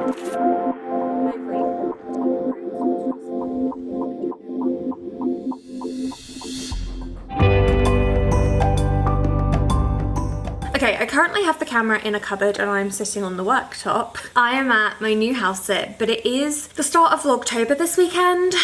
Okay, I currently have the camera in a cupboard and I'm sitting on the worktop. I am at my new house sit, but it is the start of Vlogtober this weekend.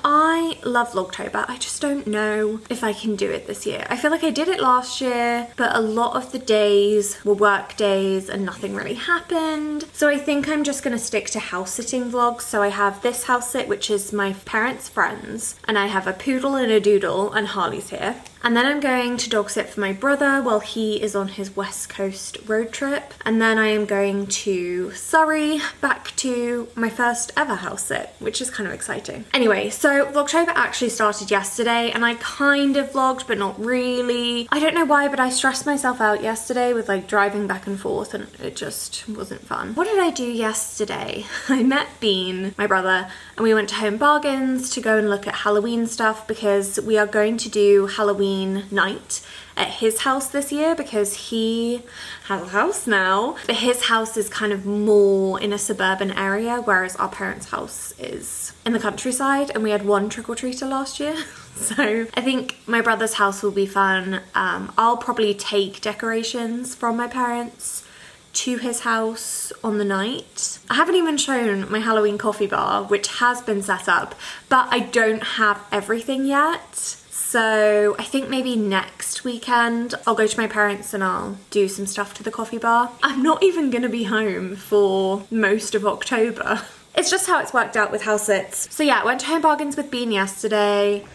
I love Vlogtober. I just don't know if I can do it this year. I feel like I did it last year, but a lot of the days were work days and nothing really happened. So I think I'm just gonna stick to house sitting vlogs. So I have this house sit, which is my parents' friends, and I have a poodle and a doodle, and Harley's here. And then I'm going to dog sit for my brother while he is on his West Coast road trip. And then I am going to Surrey, back to my first ever house sit, which is kind of exciting. Anyway, so Vlogtober actually started yesterday and I kind of vlogged, but not really. I don't know why, but I stressed myself out yesterday with like driving back and forth and it just wasn't fun. What did I do yesterday? I met Bean, my brother, and we went to Home Bargains to go and look at Halloween stuff because we are going to do Halloween night at his house this year because he has a house now, but his house is kind of more in a suburban area, whereas our parents' house is in the countryside, and we had one trick-or-treater last year. So I think my brother's house will be fun. I'll probably take decorations from my parents to his house on the night. I haven't even shown my Halloween coffee bar, which has been set up, but I don't have everything yet. So I think maybe next weekend I'll go to my parents and I'll do some stuff to the coffee bar. I'm not even gonna be home for most of October. It's just how it's worked out with house sits. So yeah, I went to Home Bargains with Bean yesterday.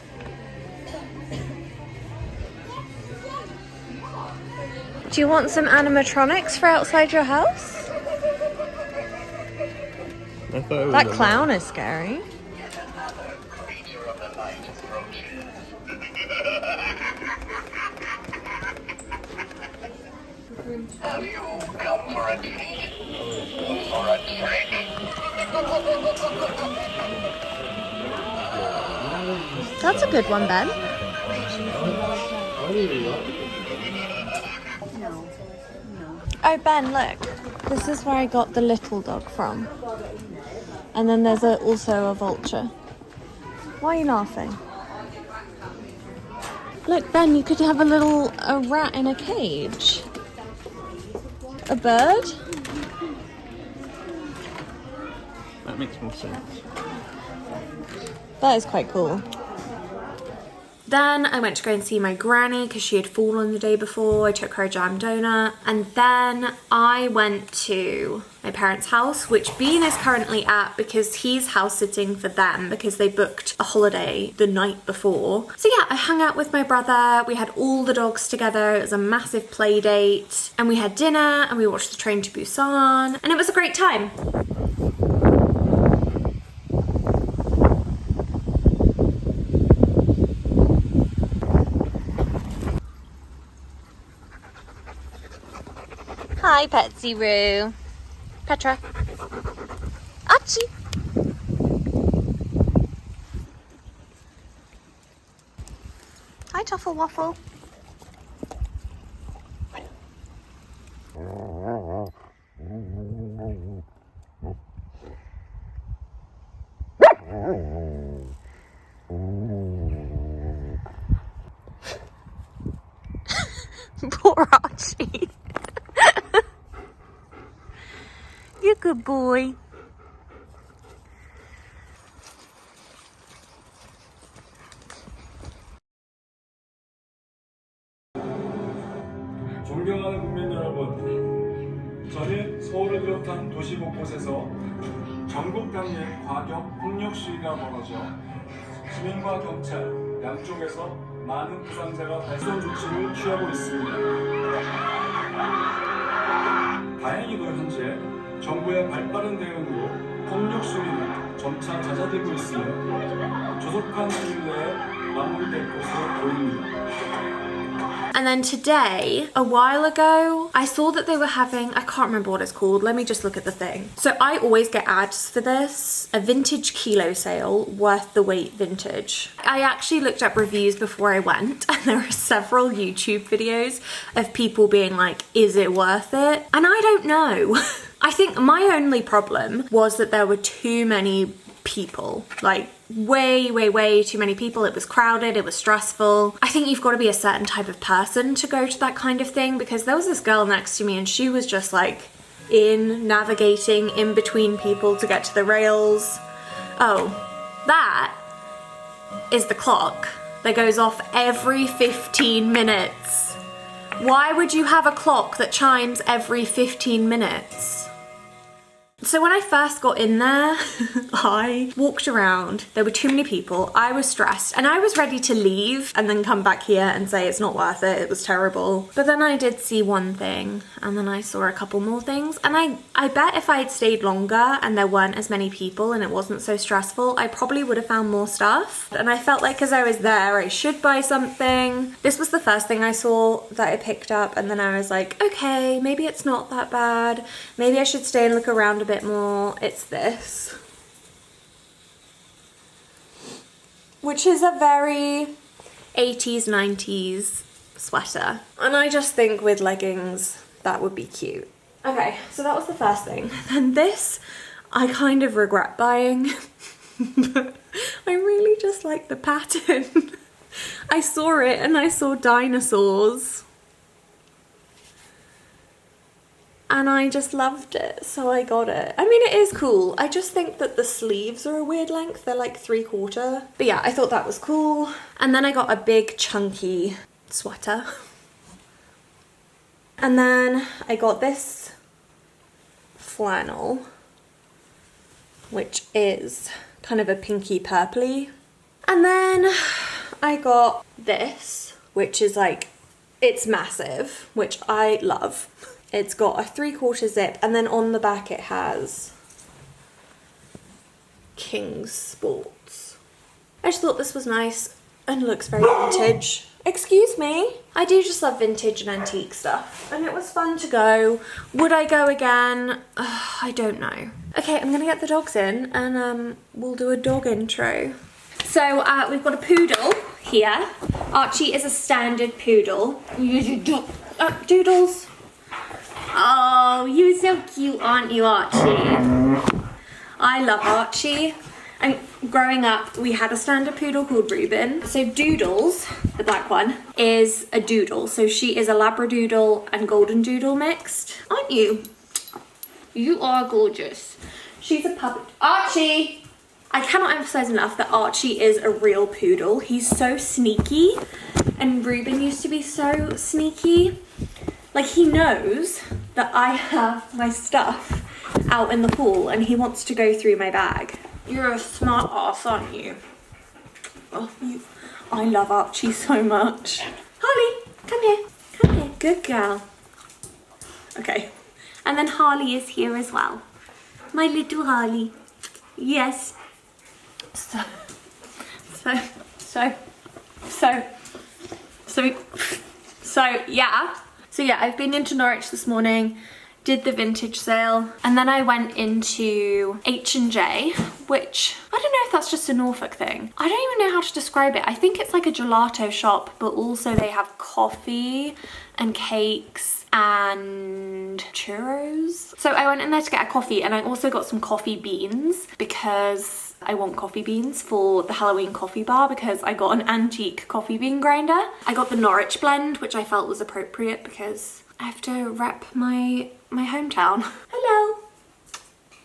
Do you want some animatronics for outside your house? That clown is scary. Have you come for a treat? For a trick? That's a good one, Ben. Oh, Ben, look. This is where I got the little dog from. And then there's also a vulture. Why are you laughing? Look, Ben, you could have a rat in a cage. A bird? That makes more sense. That is quite cool. Then I went to go and see my granny because she had fallen the day before. I took her a jam donut. And then I went to my parents' house, which Bean is currently at because he's house sitting for them because they booked a holiday the night before. So yeah, I hung out with my brother. We had all the dogs together. It was a massive play date. And we had dinner and we watched the train to Busan. And it was a great time. Hi, Petsy-roo. Petra. Archie. Hi, Toffle Waffle. Poor Archie. You're a good boy. 존경하는 국민 여러분, 전일 서울을 비롯한 도시 곳곳에서 전국 단위의 과격 폭력 시위가 벌어져 시민과 경찰 양쪽에서 많은 부상자가 발생 조치를 취하고 있습니다. 다행히도 현재 정부의 발빠른 대응으로 폭력 시위는 점차 잦아들고 있으며 조속한 시일 내에 마무리될 것으로 보입니다. And then today, a while ago, I saw that they were having, I can't remember what it's called. Let me just look at the thing. So I always get ads for this, a vintage kilo sale, worth the wait vintage. I actually looked up reviews before I went and there are several YouTube videos of people being like, is it worth it? And I don't know. I think my only problem was that there were too many people, like way too many people. It was crowded, it was stressful. I think you've got to be a certain type of person to go to that kind of thing, because there was this girl next to me and she was just like navigating in between people to get to the rails. Oh, that is the clock that goes off every 15 minutes. Why would you have a clock that chimes every 15 minutes? So when I first got in there, I walked around, there were too many people, I was stressed, and I was ready to leave and then come back here and say it's not worth it, it was terrible. But then I did see one thing, and then I saw a couple more things, and I bet if I had stayed longer and there weren't as many people and it wasn't so stressful, I probably would have found more stuff. And I felt like as I was there, I should buy something. This was the first thing I saw that I picked up, and then I was like, okay, maybe it's not that bad. Maybe I should stay and look around a bit more. It's this, which is a very 80s 90s sweater, and I just think with leggings that would be cute. Okay, so that was the first thing. And this I kind of regret buying but I really just like the pattern. I saw it and I saw dinosaurs and I just loved it, so I got it. I mean, it is cool. I just think that the sleeves are a weird length. They're like 3/4. But yeah, I thought that was cool. And then I got a big chunky sweater. And then I got this flannel, which is kind of a pinky purpley. And then I got this, which is like, it's massive, which I love. It's got a 3/4 zip, and then on the back it has King's Sports. I just thought this was nice and looks very vintage. Excuse me. I do just love vintage and antique stuff, and it was fun to go. Would I go again? I don't know. Okay, I'm gonna get the dogs in and we'll do a dog intro. So we've got a poodle here. Archie is a standard poodle. Doodles. Oh, you're so cute, aren't you, Archie? I love Archie. And growing up, we had a standard poodle called Reuben. So Doodles, the black one, is a doodle. So she is a Labradoodle and Golden Doodle mixed. Aren't you? You are gorgeous. She's a puppet. Archie! I cannot emphasize enough that Archie is a real poodle. He's so sneaky. And Reuben used to be so sneaky. Like, he knows that I have my stuff out in the hall and he wants to go through my bag. You're a smart ass, aren't you? Oh, I love Archie so much. Harley, come here. Come here. Good girl. Okay. And then Harley is here as well. My little Harley. Yes. So yeah. So yeah, I've been into Norwich this morning, did the vintage sale, and then I went into H&J, which I don't know if that's just a Norfolk thing. I don't even know how to describe it. I think it's like a gelato shop, but also they have coffee and cakes and churros. So I went in there to get a coffee, and I also got some coffee beans because I want coffee beans for the Halloween coffee bar, because I got an antique coffee bean grinder. I got the Norwich blend, which I felt was appropriate because I have to rep my hometown. Hello.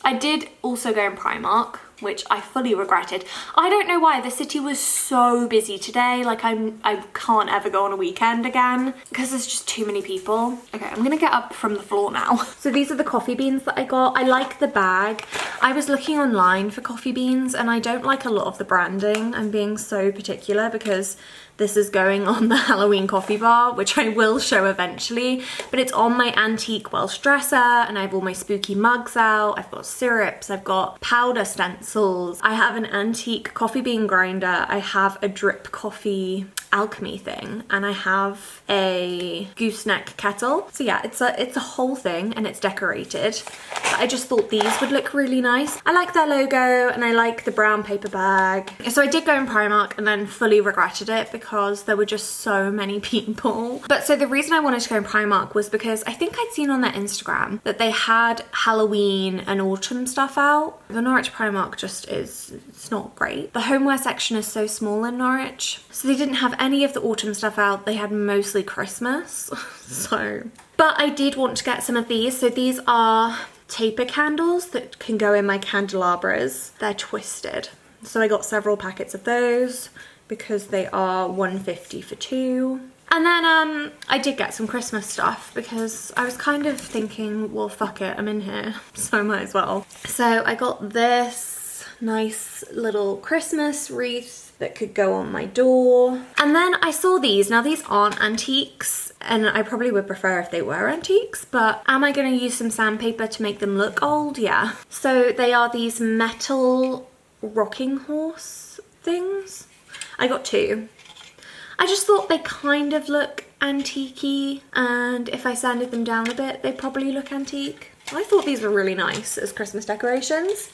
I did also go in Primark, which I fully regretted. I don't know why, the city was so busy today. Like, I can't ever go on a weekend again because there's just too many people. Okay, I'm gonna get up from the floor now. So these are the coffee beans that I got. I like the bag. I was looking online for coffee beans and I don't like a lot of the branding. I'm being so particular because this is going on the Halloween coffee bar, which I will show eventually, but it's on my antique Welsh dresser, and I have all my spooky mugs out. I've got syrups, I've got powder stencils, I have an antique coffee bean grinder, I have a drip coffee alchemy thing, and I have a gooseneck kettle. So yeah, it's a whole thing and it's decorated. But I just thought these would look really nice. I like their logo and I like the brown paper bag. So I did go in Primark and then fully regretted it because there were just so many people. But so the reason I wanted to go in Primark was because I think I'd seen on their Instagram that they had Halloween and autumn stuff out. The Norwich Primark just is, it's not great. The homeware section is so small in Norwich. So they didn't have any of the autumn stuff out. They had mostly Christmas. So, but I did want to get some of these. So these are taper candles that can go in my candelabras. They're twisted. So I got several packets of those because they are $1.50 for 2. And then I did get some Christmas stuff because I was kind of thinking, well, fuck it, I'm in here, so I might as well. So I got this nice little Christmas wreath that could go on my door. And then I saw these. Now these aren't antiques, and I probably would prefer if they were antiques, but am I going to use some sandpaper to make them look old? Yeah. So they are these metal rocking horse things. I got 2. I just thought they kind of look antique-y, and if I sanded them down a bit, they'd probably look antique. I thought these were really nice as Christmas decorations.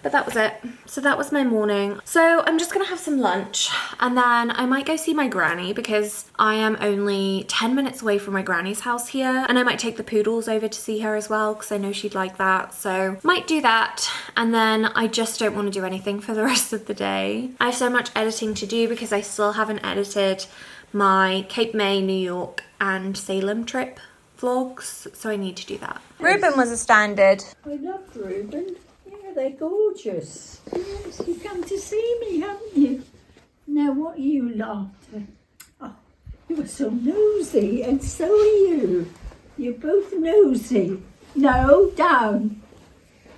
But that was it. So that was my morning. So I'm just gonna have some lunch and then I might go see my granny because I am only 10 minutes away from my granny's house here, and I might take the poodles over to see her as well because I know she'd like that. So might do that, and then I just don't want to do anything for the rest of the day. I have so much editing to do because I still haven't edited my Cape May, New York and Salem trip vlogs, so I need to do that. Reuben was a standard. I loved Reuben. Yeah, they're gorgeous. Yes, you come to see me, haven't you? Now, what are you laughing at? Oh, you were so nosy, and so are you. You're both nosy. No, down.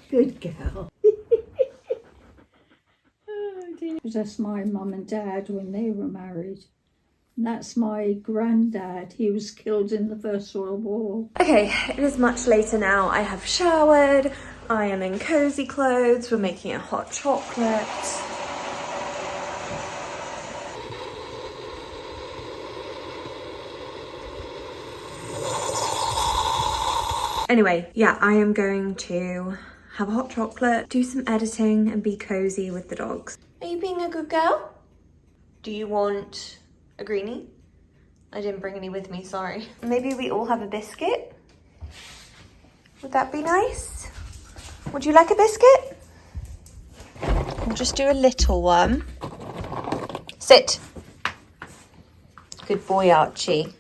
Good girl. Oh, dear. That's my mum and dad when they were married. And that's my granddad. He was killed in the First World War. Okay, it is much later now. I have showered. I am in cozy clothes. We're making a hot chocolate. Anyway, yeah, I am going to have a hot chocolate, do some editing and be cozy with the dogs. Are you being a good girl? Do you want a greenie? I didn't bring any with me, sorry. Maybe we all have a biscuit? Would that be nice? Would you like a biscuit? We'll just do a little one. Sit. Good boy, Archie.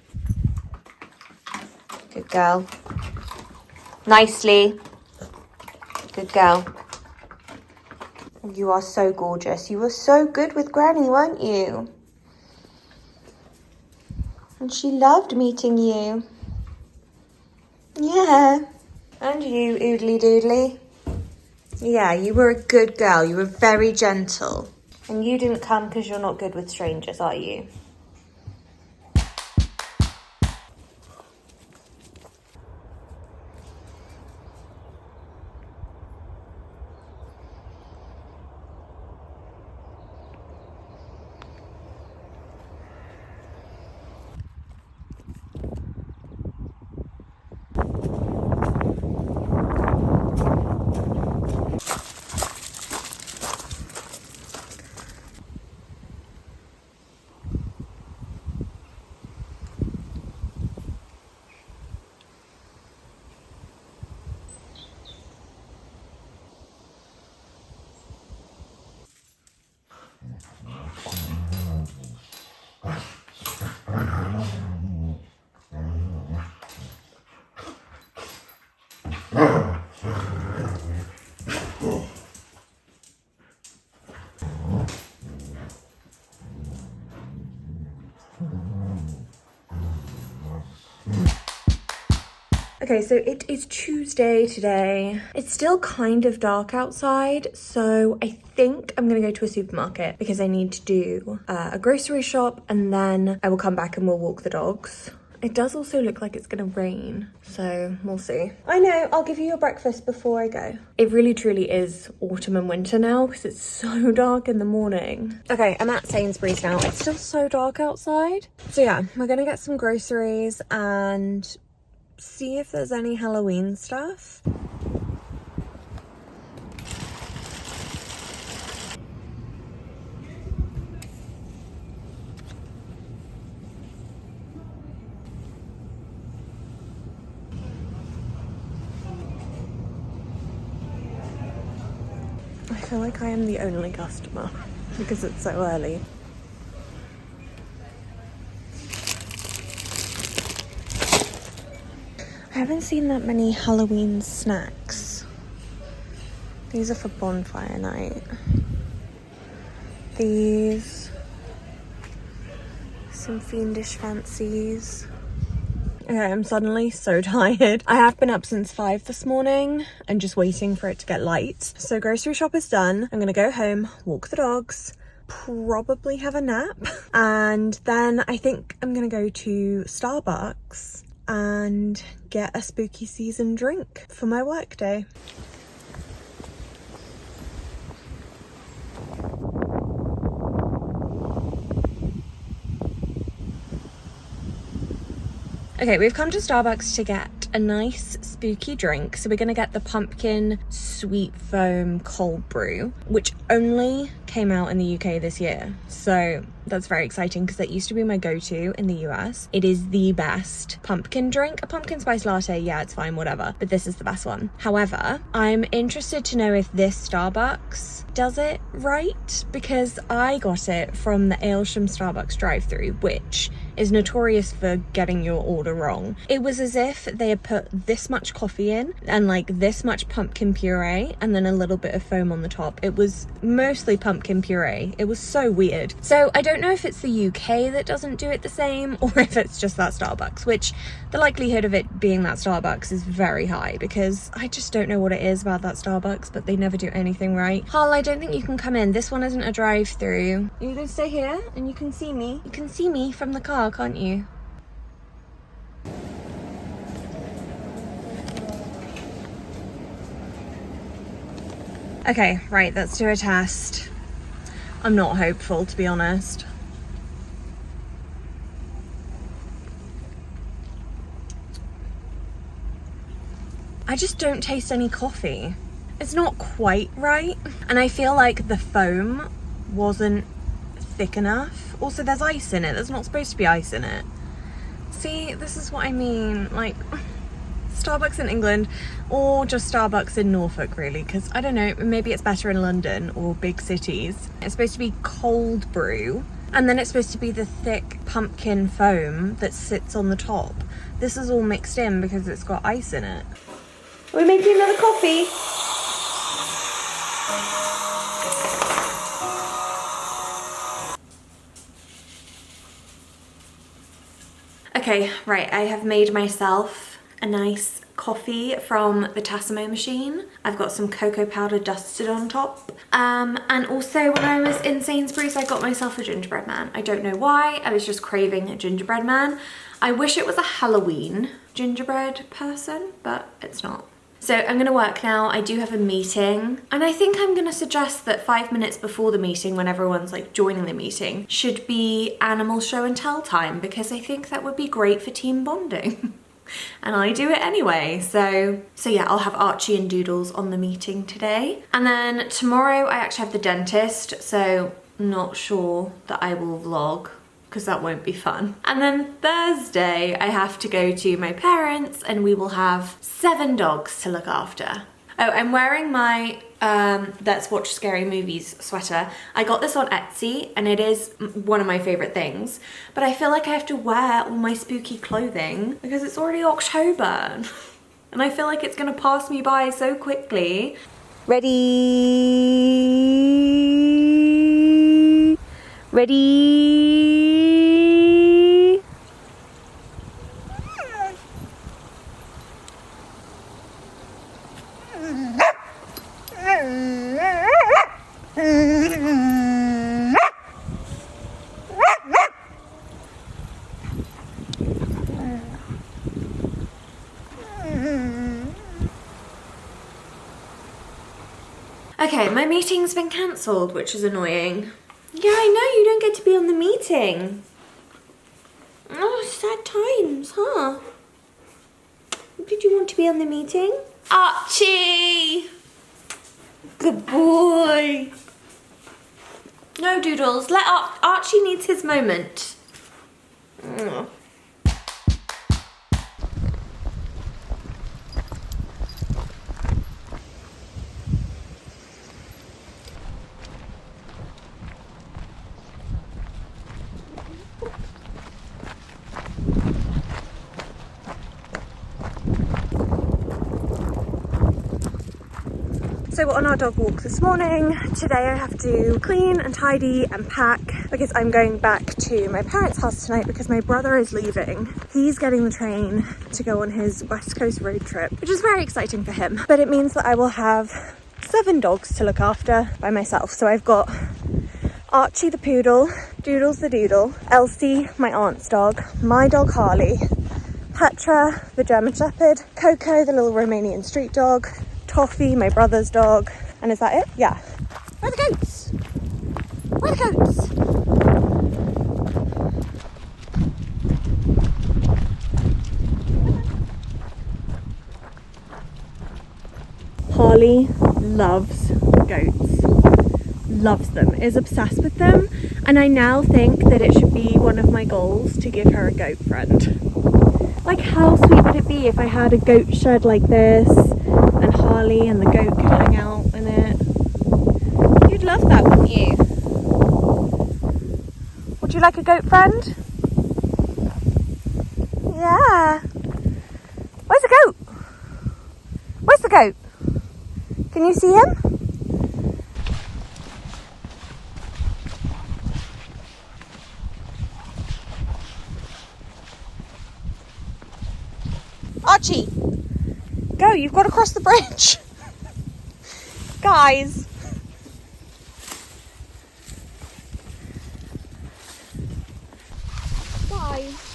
Good girl. Nicely. Good girl. You are so gorgeous. You were so good with Granny, weren't you? And she loved meeting you. Yeah. And you, oodly doodly. Yeah, you were a good girl. You were very gentle. And you didn't come because you're not good with strangers, are you? Okay, so it is Tuesday today. It's still kind of dark outside, so I think I'm gonna go to a supermarket because I need to do a grocery shop, and then I will come back and we'll walk the dogs. It does also look like it's gonna rain, so we'll see. I know, I'll give you your breakfast before I go. It really truly is autumn and winter now because it's so dark in the morning. Okay, I'm at Sainsbury's now. It's still so dark outside. So yeah, we're gonna get some groceries and see if there's any Halloween stuff. I feel like I am the only customer because it's so early. I haven't seen that many Halloween snacks. These are for bonfire night. These. Some fiendish fancies. Okay, I'm suddenly so tired. I have been up since 5 this morning and just waiting for it to get light. So grocery shop is done. I'm gonna go home, walk the dogs, probably have a nap. And then I think I'm gonna go to Starbucks and get a spooky season drink for my work day. Okay, we've come to Starbucks to get a nice spooky drink. So we're gonna get the pumpkin sweet foam cold brew, which only came out in the UK this year. So that's very exciting because that used to be my go-to in the US. It is the best pumpkin drink. A pumpkin spice latte, yeah, it's fine, whatever. But this is the best one. However, I'm interested to know if this Starbucks does it right, because I got it from the Aylsham Starbucks drive-thru, which is notorious for getting your order wrong. It was as if they had put this much coffee in and like this much pumpkin puree and then a little bit of foam on the top. It was mostly pumpkin puree. It was so weird. So I don't know if it's the UK that doesn't do it the same or if it's just that Starbucks, which the likelihood of it being that Starbucks is very high because I just don't know what it is about that Starbucks, but they never do anything right. Hull, I don't think you can come in. This one isn't a drive-through. You can stay here and you can see me. You can see me from the car, can't you? Okay, right, let's do a test. I'm not hopeful, to be honest. I just don't taste any coffee. It's not quite right. And I feel like the foam wasn't thick enough. Also, there's ice in it. There's not supposed to be ice in it. See, this is what I mean. Like, Starbucks in England or just Starbucks in Norfolk, really, because I don't know, maybe it's better in London or big cities. It's supposed to be cold brew and then it's supposed to be the thick pumpkin foam that sits on the top. This is all mixed in because it's got ice in it. Are we making another coffee? Okay, right, I have made myself a nice coffee from the Tassimo machine. I've got some cocoa powder dusted on top. And also when I was in Sainsbury's, I got myself a gingerbread man. I don't know why, I was just craving a gingerbread man. I wish it was a Halloween gingerbread person, but it's not. So I'm gonna work now. I do have a meeting and I think I'm gonna suggest that 5 minutes before the meeting, when everyone's like joining the meeting, should be animal show and tell time because I think that would be great for team bonding. And I do it anyway. So yeah, I'll have Archie and Doodles on the meeting today. And then tomorrow I actually have the dentist, so not sure that I will vlog because that won't be fun. And then Thursday I have to go to my parents and we will have 7 dogs to look after. Oh, I'm wearing my Let's Watch Scary Movies sweater. I got this on Etsy and it is one of my favorite things, but I feel like I have to wear all my spooky clothing because it's already October and I feel like it's gonna pass me by so quickly. Ready? Ready? Okay, my meeting's been cancelled, which is annoying. Yeah, I know, you don't get to be on the meeting. Oh, sad times, huh? Did you want to be on the meeting? Archie! Good boy. No, Doodles, let Archie needs his moment. Mm. So we're on our dog walk this morning. Today I have to clean and tidy and pack because I'm going back to my parents' house tonight because my brother is leaving. He's getting the train to go on his West Coast road trip, which is very exciting for him. But it means that I will have 7 dogs to look after by myself. So I've got Archie the poodle, Doodles the doodle, Elsie, my aunt's dog, my dog Harley, Petra the German Shepherd, Coco the little Romanian street dog, Toffee, my brother's dog, and is that it? Yeah. Where are the goats? Where are the goats? Harley loves goats. Loves them, is obsessed with them, and I now think that it should be one of my goals to give her a goat friend. Like, how sweet would it be if I had a goat shed like this and Harley and the goat could hang out in it? You'd love that, wouldn't you? Would you like a goat friend? Yeah. Where's the goat? Where's the goat? Can you see him? Archie, go, you've got to cross the bridge. Guys. Guys.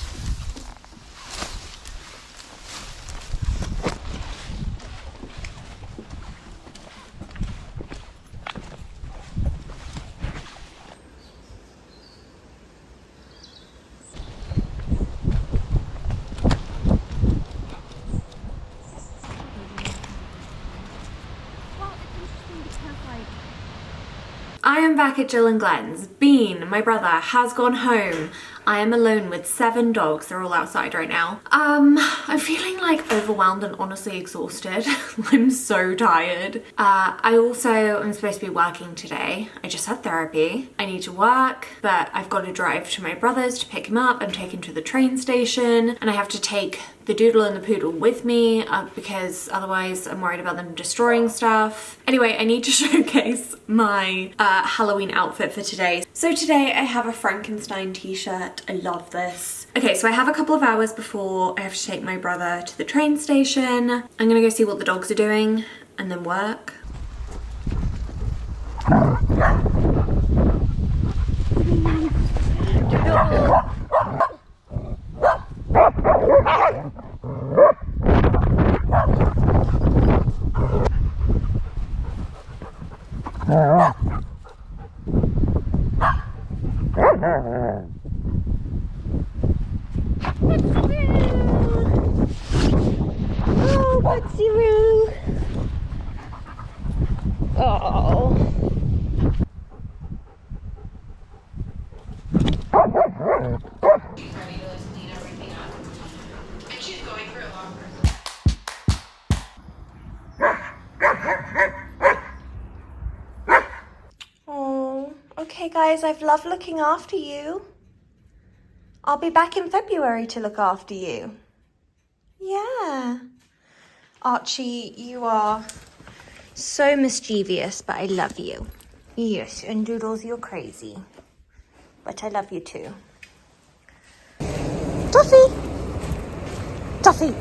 I am back at Jill and Glenn's. Bean, my brother, has gone home. I am alone with 7 dogs. They're all outside right now. I'm feeling like overwhelmed and honestly exhausted. I'm so tired. I also am supposed to be working today. I just had therapy. I need to work, but I've got to drive to my brother's to pick him up and take him to the train station. And I have to take the doodle and the poodle with me because otherwise I'm worried about them destroying stuff. Anyway, I need to showcase my Halloween outfit for today. So today I have a Frankenstein t-shirt. I love this. Okay, so I have a couple of hours before I have to take my brother to the train station. I'm gonna go see what the dogs are doing and then work. Oh, Betsy-roo. Oh. Oh, okay guys, I've loved looking after you. I'll be back in February to look after you. Yeah. Archie, you are so mischievous, but I love you. Yes, and Doodles, you're crazy. But I love you too. Toffee! Toffee!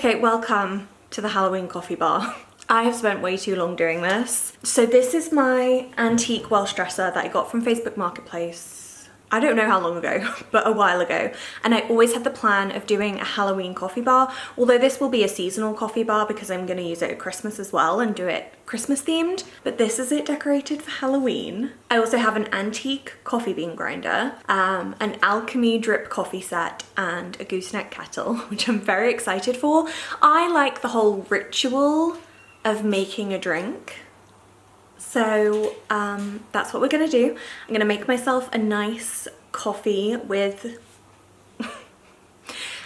Okay, welcome to the Halloween coffee bar. I have spent way too long doing this. So this is my antique Welsh dresser that I got from Facebook Marketplace. I don't know how long ago, but a while ago. And I always had the plan of doing a Halloween coffee bar, although this will be a seasonal coffee bar because I'm gonna use it at Christmas as well and do it Christmas themed. But this is it decorated for Halloween. I also have an antique coffee bean grinder, an alchemy drip coffee set, and a gooseneck kettle, which I'm very excited for. I like the whole ritual of making a drink. So that's what we're gonna do. I'm gonna make myself a nice coffee with,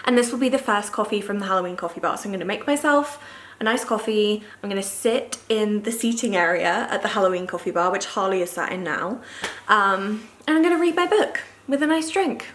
and this will be the first coffee from the Halloween coffee bar. So I'm gonna make myself a nice coffee. I'm gonna sit in the seating area at the Halloween coffee bar, which Harley is sat in now. And I'm gonna read my book with a nice drink.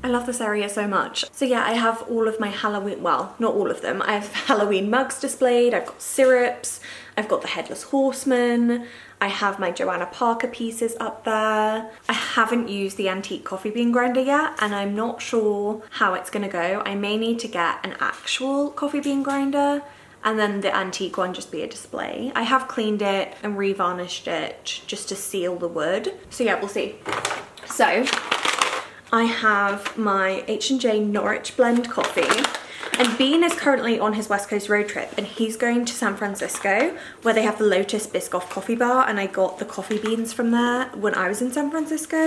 I love this area so much. So yeah, I have all of my Halloween, well, not all of them. I have Halloween mugs displayed, I've got syrups, I've got the Headless Horseman, I have my Joanna Parker pieces up there. I haven't used the antique coffee bean grinder yet, and I'm not sure how it's gonna go. I may need to get an actual coffee bean grinder and then the antique one just be a display. I have cleaned it and revarnished it just to seal the wood. So yeah, we'll see. So I have my H&J Norwich blend coffee, and Bean is currently on his West Coast road trip and he's going to San Francisco where they have the Lotus Biscoff coffee bar, and I got the coffee beans from there when I was in San Francisco,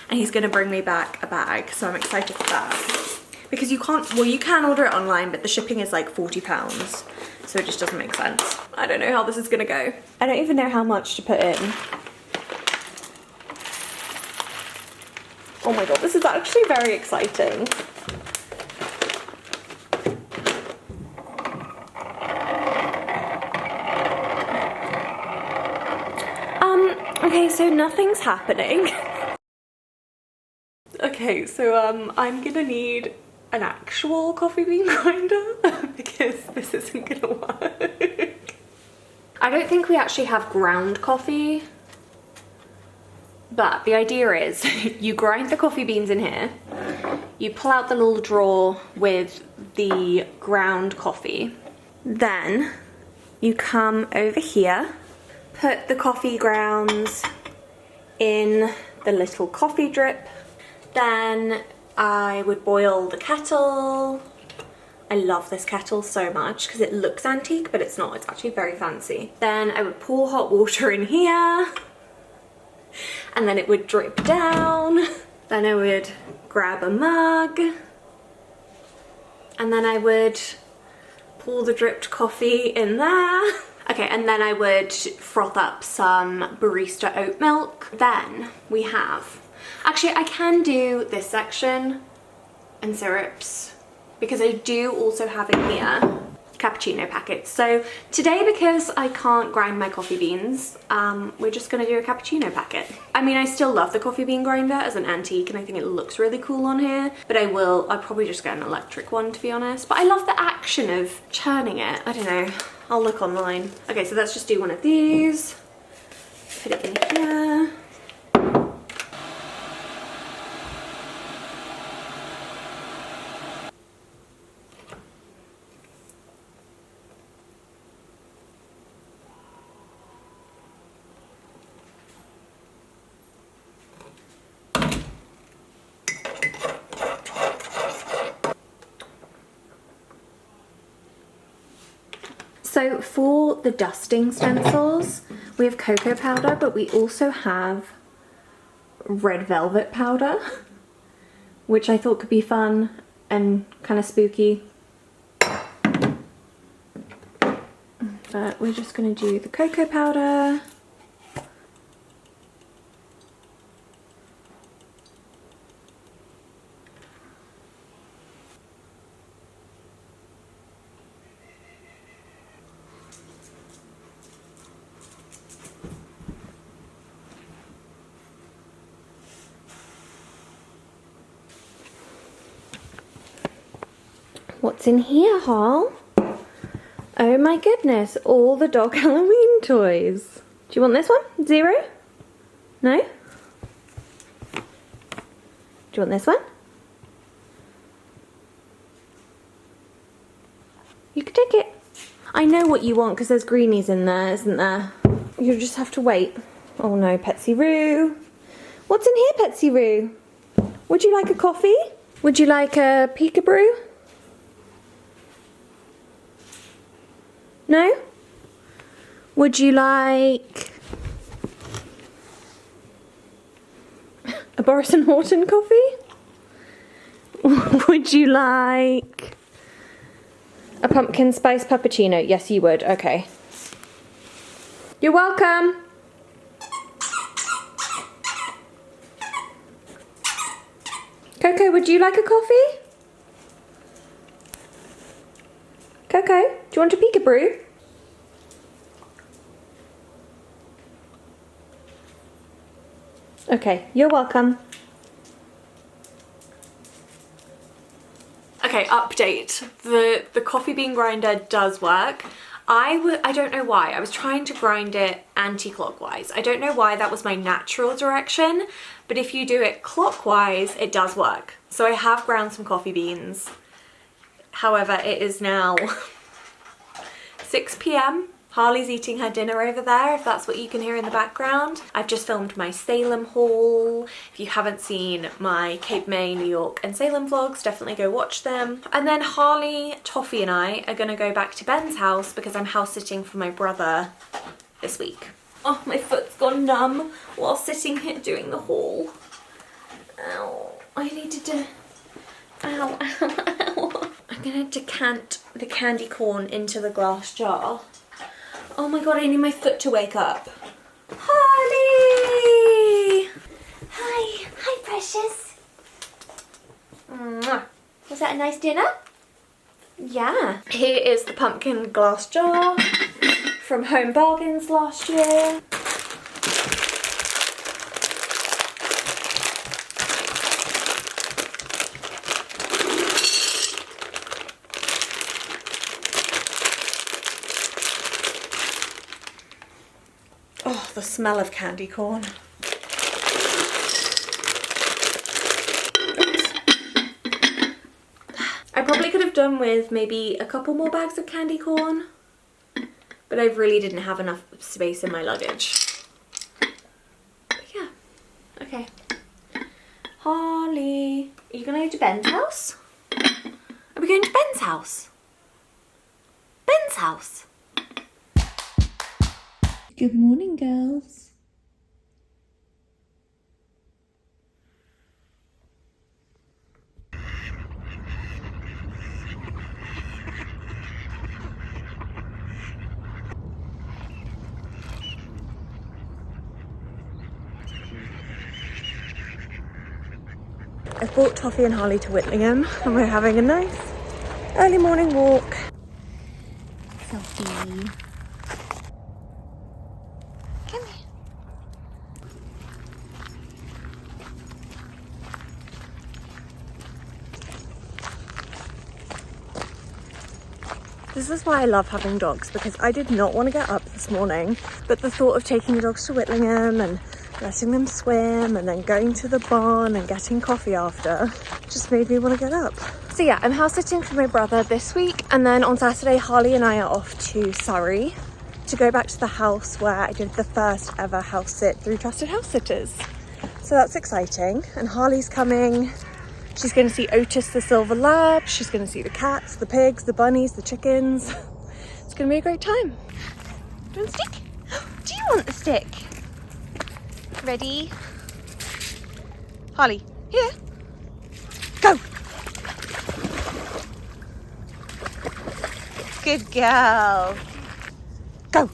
and he's gonna bring me back a bag, so I'm excited for that. Because you can't, well, you can order it online, but the shipping is like £40, so it just doesn't make sense. I don't know how this is gonna go. I don't even know how much to put in. Oh my god, this is actually very exciting. Okay, so nothing's happening. Okay, so I'm gonna need an actual coffee bean grinder because this isn't gonna work. I don't think we actually have ground coffee. But the idea is you grind the coffee beans in here, you pull out the little drawer with the ground coffee, then you come over here, put the coffee grounds in the little coffee drip, then I would boil the kettle. I love this kettle so much because it looks antique, but it's not, it's actually very fancy. Then I would pour hot water in here, and then it would drip down. Then I would grab a mug, and then I would pour the dripped coffee in there. Okay, and then I would froth up some barista oat milk. Then we have, actually I can do this section and syrups because I do also have in here cappuccino packets. So today, because I can't grind my coffee beans, we're just gonna do a cappuccino packet. I mean, I still love the coffee bean grinder as an antique and I think it looks really cool on here, but I'll probably just get an electric one, to be honest. But I love the action of churning it. I don't know, I'll look online. Okay, so let's just do one of these. Put it in here. So for the dusting stencils, we have cocoa powder, but we also have red velvet powder, which I thought could be fun and kind of spooky. But we're just going to do the cocoa powder. What's in here, Hall? Oh my goodness, all the dog Halloween toys. Do you want this one? 0? No? Do you want this one? You can take it. I know what you want because there's greenies in there, isn't there? You just have to wait. Oh no, Petsy-Roo. What's in here, Petsy-Roo? Would you like a coffee? Would you like a peekaboo? No? Would you like a Boris and Horton coffee? Would you like a pumpkin spice puppuccino? Yes, you would. Okay. You're welcome. Coco, would you like a coffee? Coco, do you want a peekaboo? Okay, you're welcome. Okay, update. The coffee bean grinder does work. I don't know why. I was trying to grind it anti-clockwise. I don't know why that was my natural direction, but if you do it clockwise, it does work. So I have ground some coffee beans. However, it is now 6 p.m. Harley's eating her dinner over there, if that's what you can hear in the background. I've just filmed my Salem haul. If you haven't seen my Cape May, New York and Salem vlogs, definitely go watch them. And then Harley, Toffee and I are gonna go back to Ben's house because I'm house sitting for my brother this week. Oh, my foot's gone numb while sitting here doing the haul. Ow, I needed to, ow, ow, ow. I'm gonna decant the candy corn into the glass jar. Oh my god, I need my foot to wake up. Harley! Hi. Hi, precious. Mwah. Was that a nice dinner? Yeah. Here is the pumpkin glass jar from Home Bargains last year. Oh, the smell of candy corn. Oops. I probably could have done with maybe a couple more bags of candy corn, but I really didn't have enough space in my luggage. But yeah, okay. Harley, are you gonna go to Ben's house? Are we going to Ben's house? Ben's house? Good morning, girls. I've brought Toffee and Harley to Whitlingham and we're having a nice early morning walk. Sophie. Come here. This is why I love having dogs, because I did not want to get up this morning, but the thought of taking the dogs to Whitlingham and letting them swim and then going to the barn and getting coffee after just made me want to get up. So yeah, I'm house sitting for my brother this week, and then on Saturday Harley and I are off to Surrey to go back to the house where I did the first ever house sit through Trusted House Sitters. So that's exciting. And Harley's coming. She's going to see Otis the silver lab. She's going to see the cats, the pigs, the bunnies, the chickens. It's gonna be a great time. Do you want the stick? Do you want the stick? Ready? Harley, here. Go. Good girl. Go.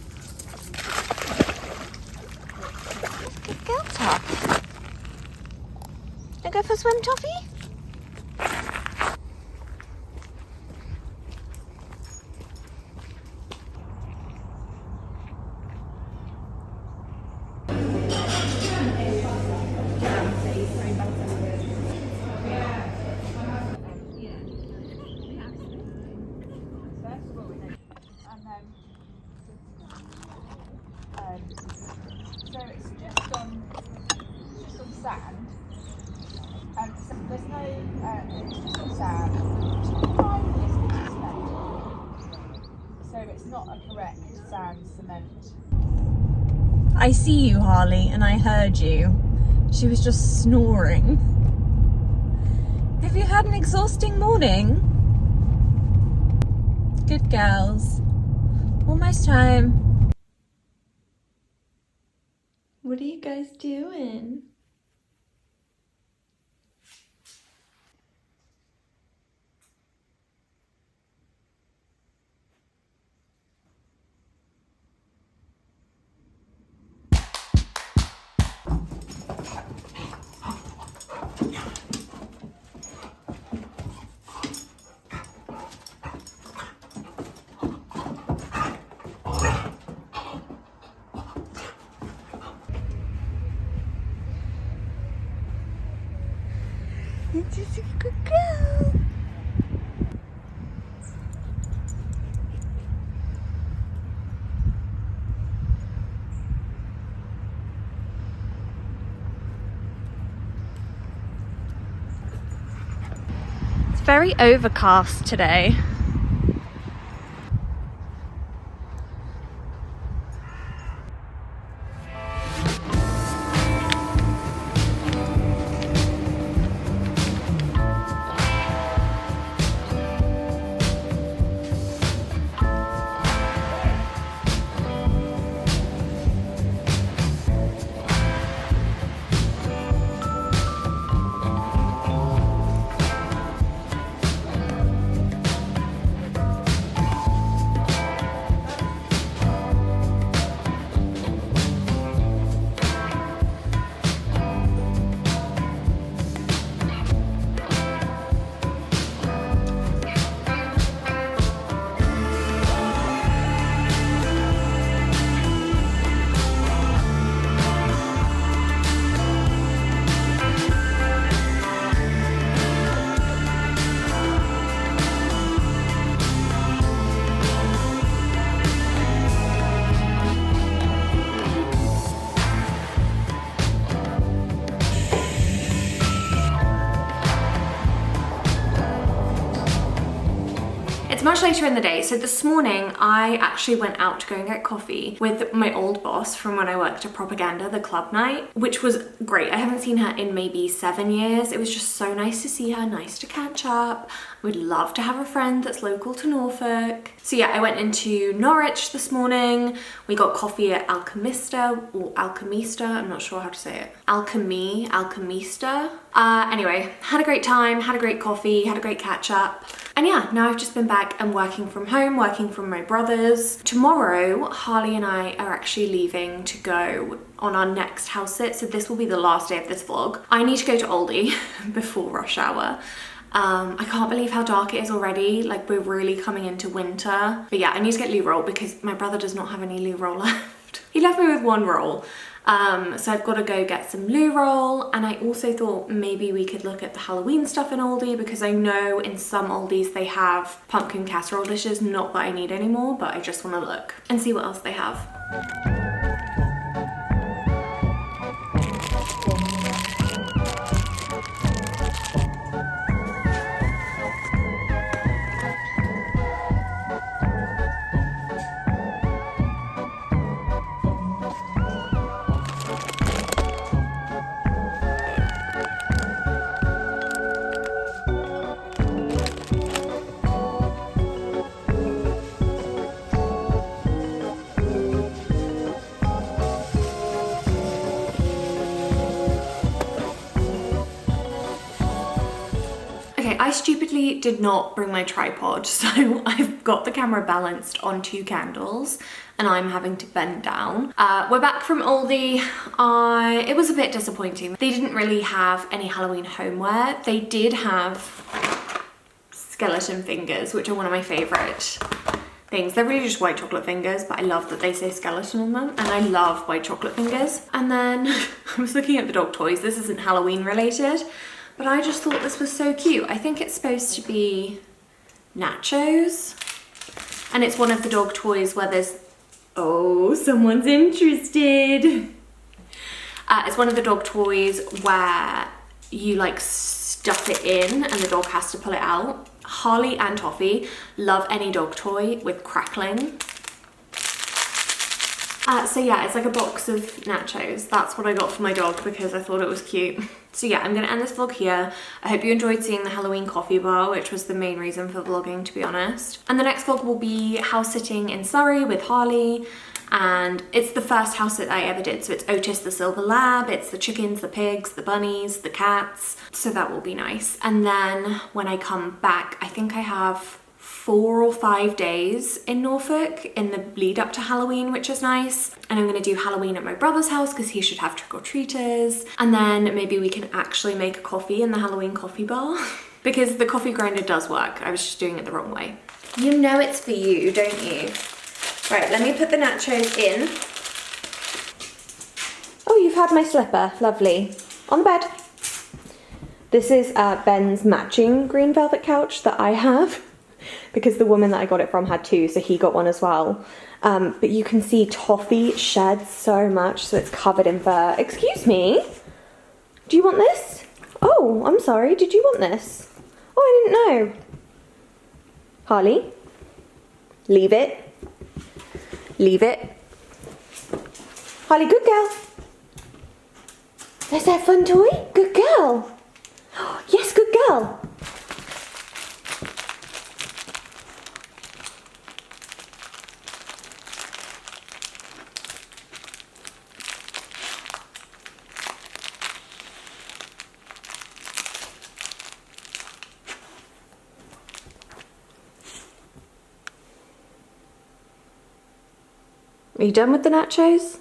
Good girl, Toff. Wanna go for a swim, Toffee? So it's just on sand. So there's no, it's just on sand. Tiniest bit of cement. So it's not a correct sand cement. I see you, Harley, and I heard you. She was just snoring. Have you had an exhausting morning? Good girls. Almost home. What are you guys doing? This is a good girl. It's very overcast today. Much later in the day. So this morning I actually went out to go and get coffee with my old boss from when I worked at Propaganda, the club night, which was great. I haven't seen her in maybe 7 years. It was just so nice to see her, nice to catch up. We'd love to have a friend that's local to Norfolk. So yeah, I went into Norwich this morning. We got coffee at Alchemista, or Alchemista, I'm not sure how to say it. Alchemista. Anyway, had a great time, had a great coffee, had a great catch up. And yeah, now I've just been back and working from home, working from my brother's. Tomorrow, Harley and I are actually leaving to go on our next house sit. So this will be the last day of this vlog. I need to go to Aldi before rush hour. I can't believe how dark it is already. Like, we're really coming into winter. But yeah, I need to get loo roll because my brother does not have any loo roll left. He left me with one roll. So I've got to go get some loo roll, and I also thought maybe we could look at the Halloween stuff in Aldi, because I know in some Aldis they have pumpkin casserole dishes, not that I need anymore, but I just want to look and see what else they have. Okay, I stupidly did not bring my tripod, so I've got the camera balanced on 2 candles and I'm having to bend down. We're back from Aldi. It was a bit disappointing. They didn't really have any Halloween homeware. They did have skeleton fingers, which are one of my favourite things. They're really just white chocolate fingers, but I love that they say skeleton on them, and I love white chocolate fingers. And then I was looking at the dog toys. This isn't Halloween related, but I just thought this was so cute. I think it's supposed to be nachos, and it's one of the dog toys where there's, oh, someone's interested. It's one of the dog toys where you like stuff it in and the dog has to pull it out. Harley and Toffee love any dog toy with crackling. So yeah, it's like a box of nachos. That's what I got for my dog because I thought it was cute. So yeah, I'm gonna end this vlog here. I hope you enjoyed seeing the Halloween coffee bar, which was the main reason for vlogging, to be honest. And the next vlog will be house sitting in Surrey with Harley. And it's the first house sit I ever did. So it's Otis the silver lab, it's the chickens, the pigs, the bunnies, the cats. So that will be nice. And then when I come back, I think I have 4 or 5 days in Norfolk in the lead up to Halloween, which is nice. And I'm gonna do Halloween at my brother's house because he should have trick-or-treaters. And then maybe we can actually make a coffee in the Halloween coffee bar because the coffee grinder does work. I was just doing it the wrong way. You know it's for you, don't you? Right, let me put the nachos in. Oh, you've had my slipper, lovely. On the bed. This is Ben's matching green velvet couch that I have because the woman that I got it from had 2, so he got one as well. But you can see Toffee sheds so much, so it's covered in fur. Excuse me, do you want this? Oh, I'm sorry, did you want this? Oh, I didn't know. Harley, leave it. Leave it. Harley, good girl. Is that a fun toy? Good girl. Yes, good girl. Are you done with the nachos?